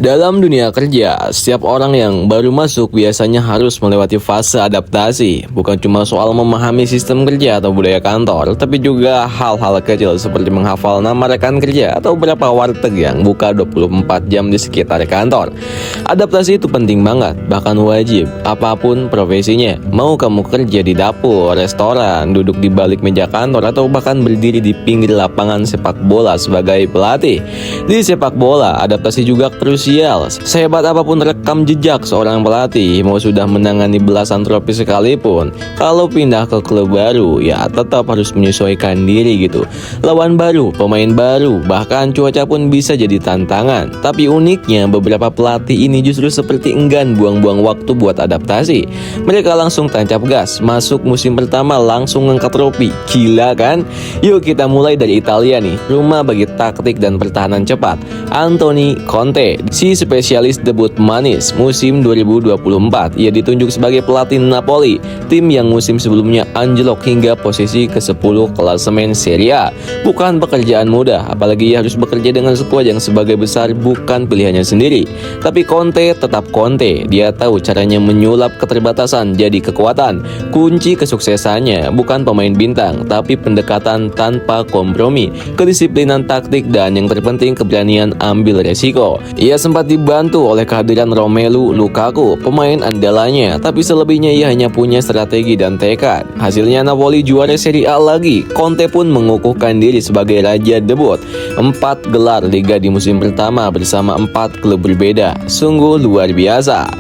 Dalam dunia kerja, setiap orang yang baru masuk biasanya harus melewati fase adaptasi. Bukan cuma soal memahami sistem kerja atau budaya kantor, tapi juga hal-hal kecil seperti menghafal nama rekan kerja atau berapa warteg yang buka 24 jam di sekitar kantor. Adaptasi itu penting banget, bahkan wajib, apapun profesinya. Mau kamu kerja di dapur, restoran, duduk di balik meja kantor, atau bahkan berdiri di pinggir lapangan sepak bola sebagai pelatih. Di sepak bola, adaptasi juga krusial. Sehebat apapun rekam jejak seorang pelatih, mau sudah menangani belasan trofi sekalipun, kalau pindah ke klub baru, ya tetap harus menyesuaikan diri gitu. Lawan baru, pemain baru, bahkan cuaca pun bisa jadi tantangan. Tapi uniknya, beberapa pelatih ini justru seperti enggan buang-buang waktu buat adaptasi. Mereka langsung tancap gas, masuk musim pertama langsung ngangkat trofi. Gila kan? Yuk kita mulai dari Italia nih, rumah bagi taktik dan pertahanan cepat. Antonio Conte, si spesialis debut manis musim 2024. Ia ditunjuk sebagai pelatih Napoli, tim yang musim sebelumnya anjlok hingga posisi ke-10 klasemen Serie A. Bukan pekerjaan mudah, apalagi ia harus bekerja dengan skuad yang sebagai besar bukan pilihannya sendiri. Tapi Conte tetap Conte, dia tahu caranya menyulap keterbatasan jadi kekuatan. Kunci kesuksesannya bukan pemain bintang, tapi pendekatan tanpa kompromi, kedisiplinan taktik, dan yang terpenting keberanian ambil resiko. Ia sempat dibantu oleh kehadiran Romelu Lukaku, pemain andalanya, tapi selebihnya ia hanya punya strategi dan tekad. Hasilnya Napoli juara Serie A lagi. Conte pun mengukuhkan diri sebagai raja debut. 4 gelar Liga di musim pertama bersama 4 klub berbeda. Sungguh luar biasa.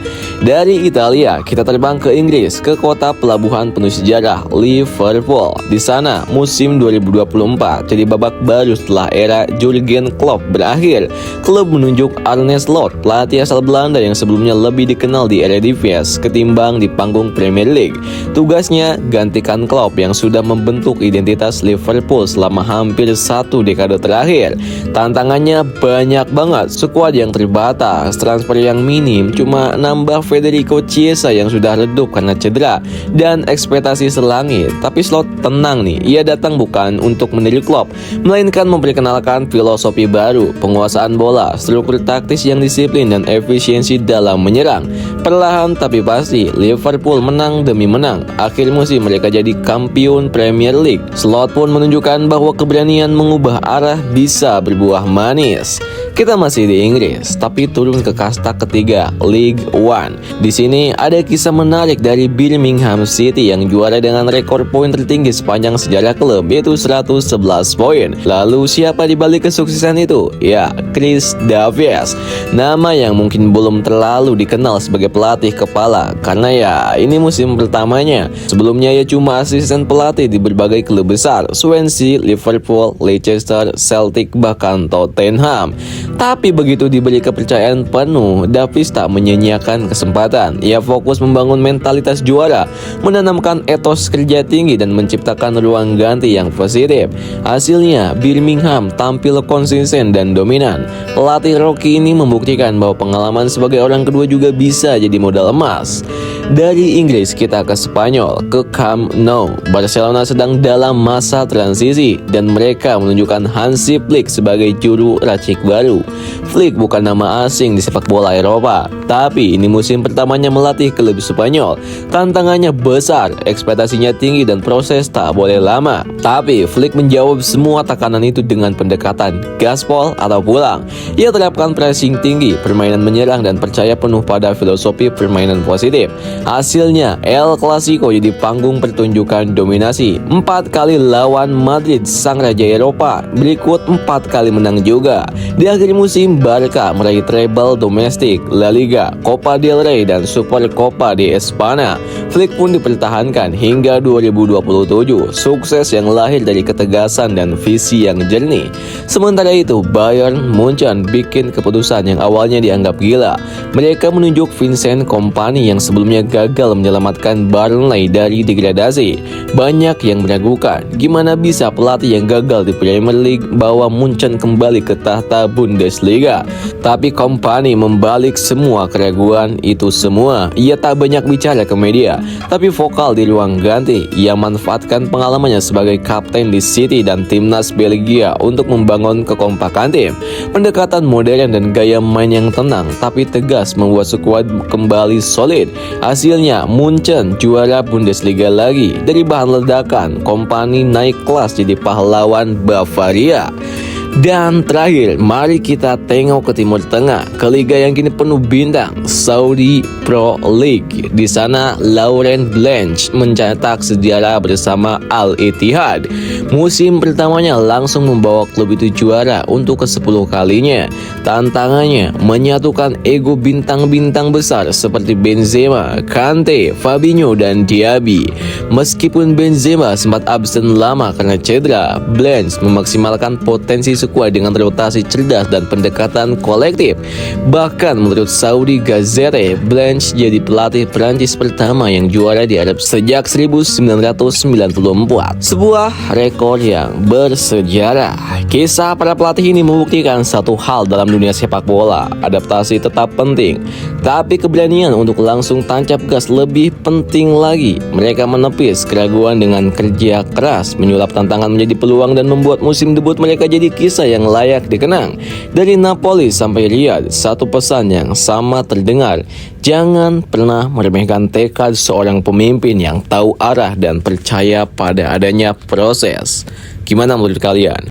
Dari Italia, kita terbang ke Inggris, ke kota pelabuhan penuh sejarah, Liverpool. Di sana, musim 2024 jadi babak baru setelah era Jurgen Klopp berakhir. Klub menunjuk Arne Slot, pelatih asal Belanda yang sebelumnya lebih dikenal di Eredivisie ketimbang di panggung Premier League. Tugasnya gantikan Klopp yang sudah membentuk identitas Liverpool selama hampir 1 dekade terakhir. Tantangannya banyak banget, skuad yang terbatas, transfer yang minim, cuma nambah Federico Chiesa yang sudah redup karena cedera, dan ekspektasi selangit. Tapi Slot tenang nih, ia datang bukan untuk meniru Klopp, melainkan memperkenalkan filosofi baru, penguasaan bola, struktur taktis yang disiplin, dan efisiensi dalam menyerang. Perlahan tapi pasti, Liverpool menang demi menang. Akhir musim mereka jadi kampiun Premier League. Slot pun menunjukkan bahwa keberanian mengubah arah bisa berbuah manis. Kita masih di Inggris, tapi turun ke kasta ketiga, League One. Di sini ada kisah menarik dari Birmingham City yang juara dengan rekor poin tertinggi sepanjang sejarah klub, yaitu 111 poin. Lalu siapa di balik kesuksesan itu? Ya, Chris Davies. Nama yang mungkin belum terlalu dikenal sebagai pelatih kepala, karena ya ini musim pertamanya. Sebelumnya ia cuma asisten pelatih di berbagai klub besar, Swansea, Liverpool, Leicester, Celtic, bahkan Tottenham. Tapi begitu diberi kepercayaan penuh, Davies tak menyia-nyiakan kesempatan. Ia fokus membangun mentalitas juara, menanamkan etos kerja tinggi, dan menciptakan ruang ganti yang positif. Hasilnya, Birmingham tampil konsisten dan dominan. Pelatih Rocky ini membuktikan bahwa pengalaman sebagai orang kedua juga bisa jadi modal emas. Dari Inggris kita ke Spanyol, ke Camp Nou. Barcelona sedang dalam masa transisi dan mereka menunjukkan Hansi Flick sebagai juru racik baru. Flick bukan nama asing di sepak bola Eropa, tapi ini musim pertamanya melatih klub Spanyol. Tantangannya besar, ekspektasinya tinggi, dan proses tak boleh lama. Tapi Flick menjawab semua tekanan itu dengan pendekatan gaspol atau pulang. Ia terapkan pressing tinggi, permainan menyerang, dan percaya penuh pada filosofi permainan positif. Hasilnya, El Clasico jadi panggung pertunjukan dominasi. 4 kali lawan Madrid, sang raja Eropa. Berikut 4 kali menang juga. Di akhir musim, Barca meraih treble domestik, La Liga, Copa del Rey, dan Super Copa di Espana. Flick pun dipertahankan hingga 2027. Sukses yang lahir dari ketegasan dan visi yang jernih. Sementara itu, Bayern Munchen bikin keputusan yang awalnya dianggap gila. Mereka menunjuk Vincent Kompany yang sebelumnya gagal menyelamatkan Burnley dari degradasi. Banyak yang meragukan, gimana bisa pelatih yang gagal di Premier League bawa Munchen kembali ke tahta Bundesliga. Bavaria. Tapi Kompany membalik semua keraguan itu semua. Ia tak banyak bicara ke media, tapi vokal di ruang ganti. Ia manfaatkan pengalamannya sebagai kapten di City dan timnas Belgia untuk membangun kekompakan tim. Pendekatan modern dan gaya main yang tenang tapi tegas membuat skuad kembali solid. Hasilnya Munchen juara Bundesliga lagi. Dari bahan ledakan, Kompany naik kelas jadi pahlawan Bavaria. Dan terakhir, mari kita tengok ke Timur Tengah, ke liga yang kini penuh bintang, Saudi Pro League. Di sana, Laurent Blanc mencetak sejarah bersama Al Ittihad. Musim pertamanya langsung membawa klub itu juara untuk ke-10 kalinya. Tantangannya menyatukan ego bintang-bintang besar seperti Benzema, Kante, Fabinho, dan Diaby. Meskipun Benzema sempat absen lama karena cedera, Blanc memaksimalkan potensi skuad dengan rotasi cerdas dan pendekatan kolektif. Bahkan menurut Saudi Gazette, Blanc jadi pelatih Prancis pertama yang juara di Arab sejak 1994. Sebuah rekor yang bersejarah. Kisah para pelatih ini membuktikan satu hal dalam dunia sepak bola: adaptasi tetap penting, tapi keberanian untuk langsung tancap gas lebih penting lagi. Mereka menepis keraguan dengan kerja keras, menyulap tantangan menjadi peluang, dan membuat musim debut mereka jadi kisah yang layak dikenang. Dari Napoli sampai Riyadh, satu pesan yang sama terdengar: jangan pernah meremehkan tekad seorang pemimpin yang tahu arah dan percaya pada adanya proses. Gimana menurut kalian?